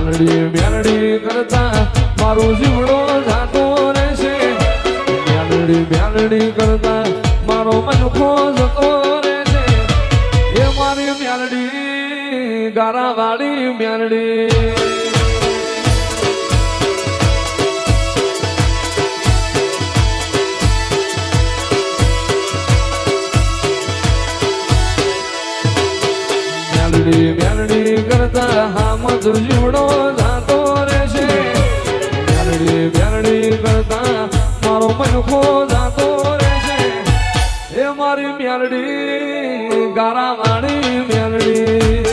મ્યાલડી મ્યાલડી કરતા મારો જીવડો જાતો રહેશે મ્યાલડી મ્યાલડી કરતા મારો મનખો જતો રહેશે એ મારી મ્યાલડી ગારા વાળી મ્યાલડી મ્યાલડી કરતા હા મધુર જીવડો જાતો રહેશે મ્યાલડી મ્યાલડી કરતા મારો મનખો જાતો રહેશે એ મારી મ્યાલડી ગારા વાળી મ્યાલડી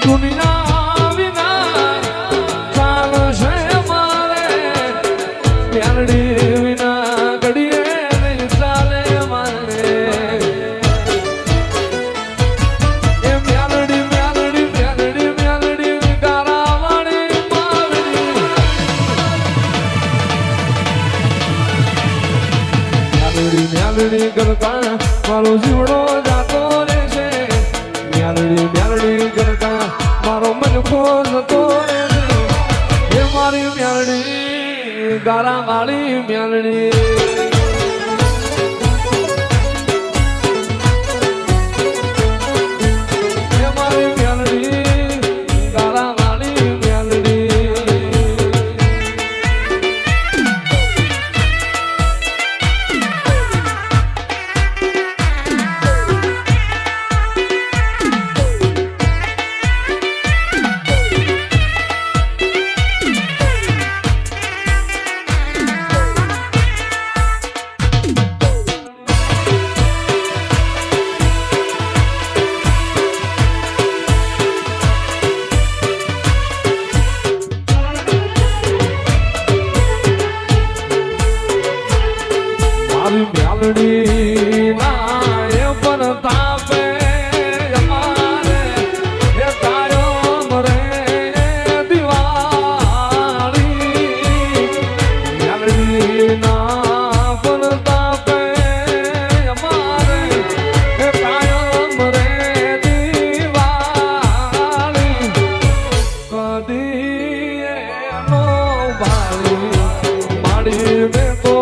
દુનિયા વિના ચાલશે મારે મ્યાલડી વિના ઘડીએ નહીં ચાલે મારે એ મ્યાલડી મ્યાલડી મ્યાલડી મ્યાલડી ગારા વાળી મ્યાલડી મ્યાલડી કરતા મારો જીવડો જાતો રહેશે મ્યાલડી મ્યાલડી કરતા મારો મનખો જતો રહેશે એ મારી મ્યાલડી ગારા વાળી મ્યાલડી મ્યાલડી ના એ પણ તાપે અમારે એ કાયમ રે દિવાળી મ્યાલડી ના પણ તાપે અમારે એ કાયમ રે દિવાળી કદી એનો ભાઈ માડી ને તો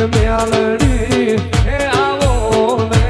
મ્યાલડી એ આવો ને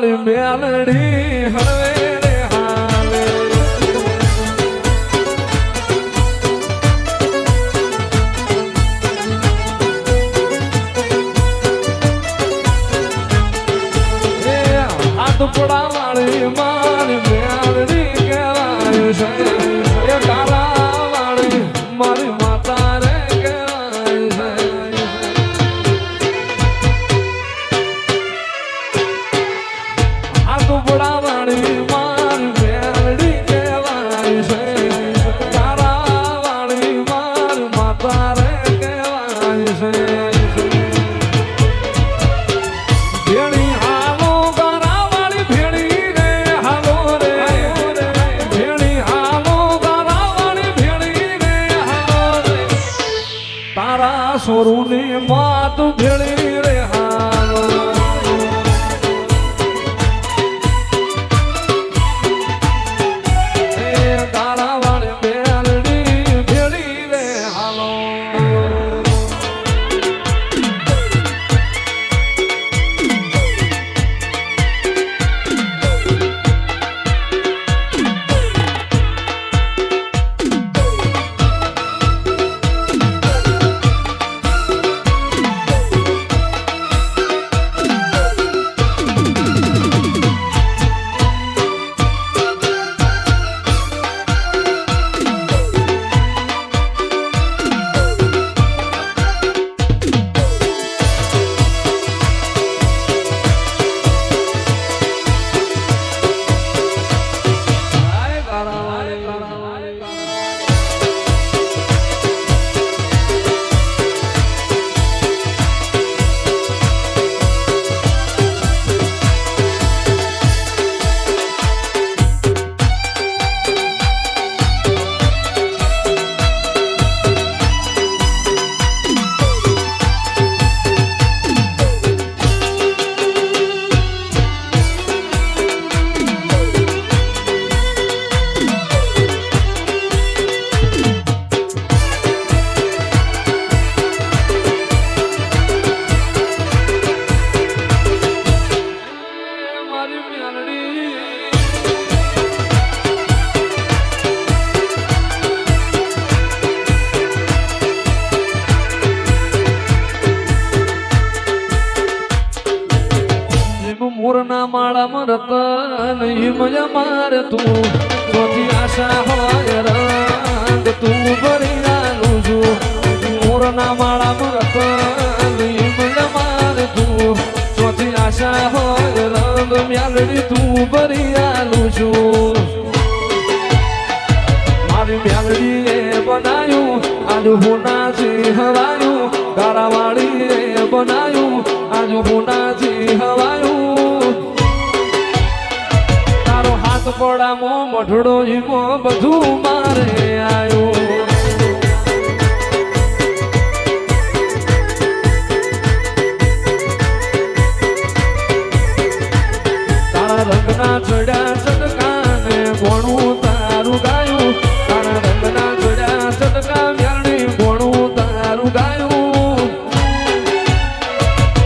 વાળી મેલડી હળવે રે હાલે ટુકડા વાળી મારી મેલડી કહેવાય છે એ કાલા વાળી મારી માતા રે કહેવાય છે આ ટુકડા વાળી મારી મેલડી કહેવાય છે કાલા વાળી મારી માતા રે કહેવાય છે સોરુની માત ભેળી રે હાલો એ તારા વાળી મેલડી ભેળી રે હાલો મોરના માળામાં રતન હિમય માર તું ચોથી આશા હોય રંગ તું ભરી આલું છું મોરના માળામાં રતન હિમય માર તું ચોથી આશા હોય રંગ મ્યાલડી તું ભરી આલું છું મારી મ્યાલડીએ બનાયું આજ હોનાથી હવાયું ગારાવાળીએ બનાયું આજ હોનાથી હવાયું પડામાં મઢડો ઈમો બધું મારે આયો તારા રંગના ચડ્યા ચટકાને ભણું તારું ગાયું તારા રંગના ચડ્યા ચટકા વ્યારણી ભણું તારું ગાયું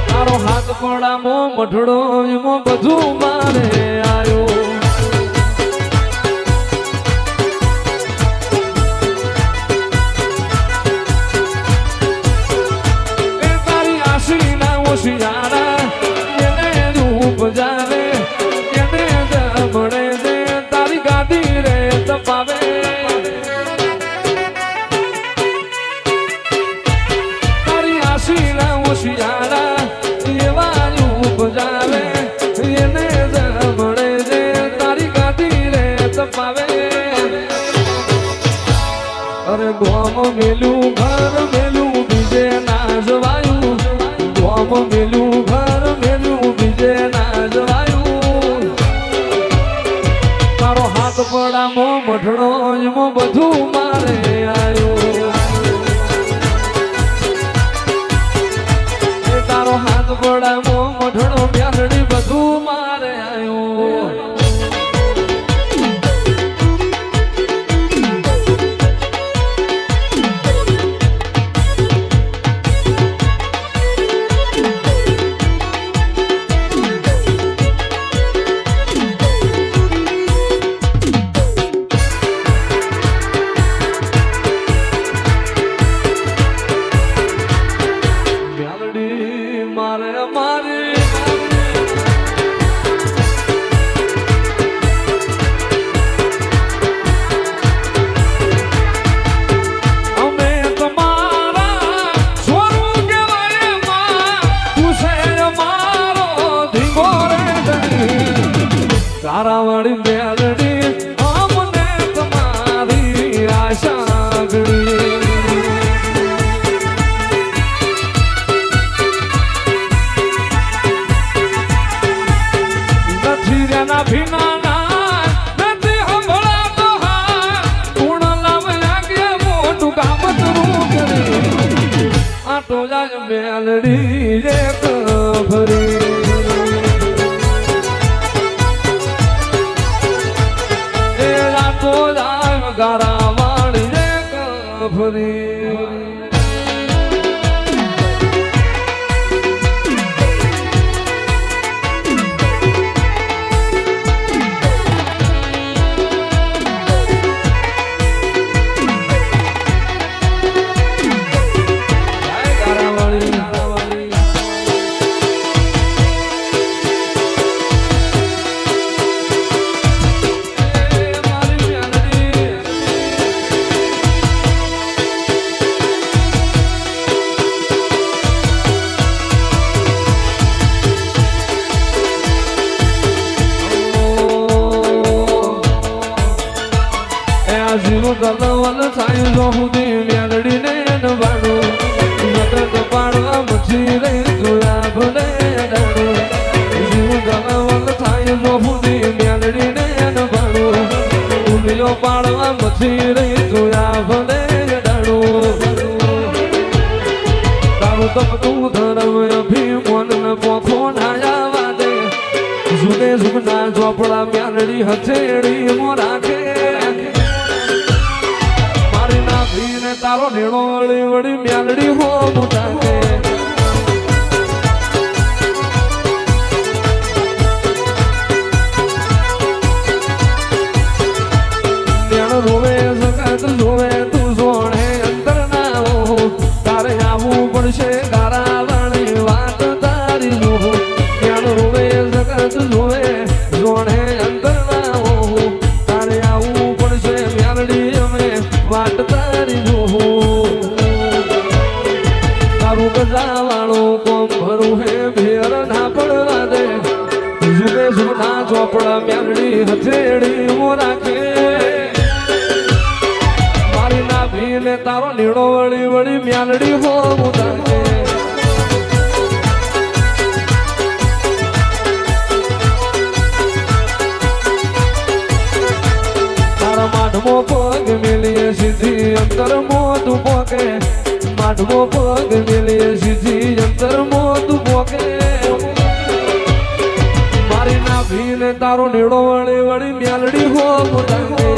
તારો હાથ પડામાં મઢડો ઈમો બધું મારે આયો શિયાળા એને રૂપ જાવે એને જમણે દે તારી ગાદી રે તપાવે તારી આશીના શિયાળા એવા રૂપ જાવે એને જમણે દે તારી ગાદી રે તપાવે અરે ગોમ મેલું ઘર મેલું બીજે ના જવાયું મેલું ઘર મેલું બીજે ના જવાયું તારો હાથ પડામાં મઢડો એમાં બધું મારે આયો તારો હાથ પડામાં મઢડો મ્યાલડી બધું મારે આયો એના ભીના ના નથી હંભળાતો હા ગુણ લાવ્યા કે મોટું કામતરું કરી આટો જાય મેલડી એક ફરી એ આટો જાય ગારા વાળી એક ફરી જીવું ગલવલ થાય જો સુધી મેલડીને નવાડું મદદ પાડવા મછી રહી જોયા ભલે ડાડું જીવું ગલવલ થાય જો સુધી મેલડીને નવાડું ઉલીઓ પાડવા મછી રહી જોયા ભલે ડાડું તારું તપતું ધરમ અભિમન ન પોખો નાયા વાદે જુદે જુગના ચોપડા મેલડી હથેળી મો રાખે તારો નીણો વળી વળી મ્યાલડી હો મોટા કે નેણ રોવે સકાત જોવે તું સોણે અંતર ના હો તારે આવવું પડશે ગારા વાળી વાત તારી જો નેણ રોવે સકાત જોવે સોણે અંતર ના હો તારે આવવું પડશે મ્યાલડી અમે વાત તારી જો વાળો કોમ ભરું હે ભેર ના પડવા દે જુદે જુદા ચોપડા મેલડી હથેળી મો રાખે મારી ના ભીને તારો નીડો વળી વળી મેલડી હો મુદાકે તારા માઢમો પગ મેલીએ સીધી અંતર મોતું પોકે માઢમો પગ મેલીએ સીધી અંતર મોતું પોકે મારી ના ભીને તારો નીડો વળી વળી મેલડી હો મોટાકે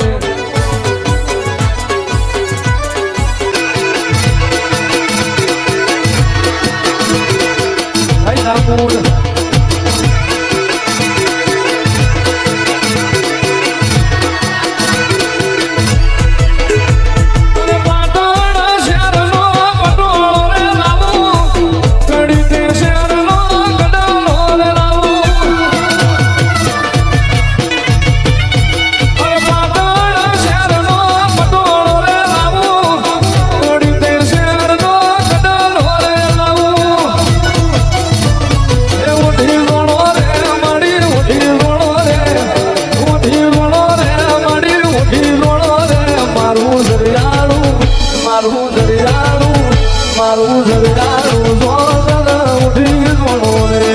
મારું જગડાનું જોગલ ઉઠી જોડો રે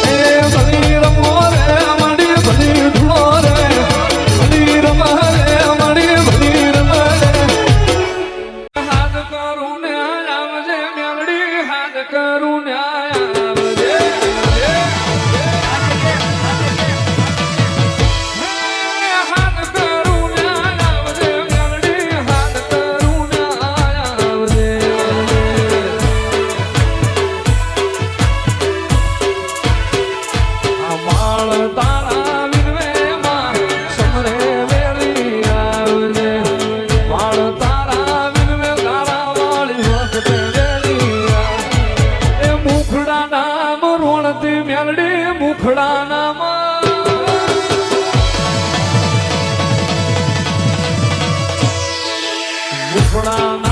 એ ભલી રમો રે મડી ભલી ધૂળો રે ભલી રમ રે મડી ભલી રમ રે હાથ કરું ને આવજે મેલડી હાથ કરું ને મુખડા નામ મુખડા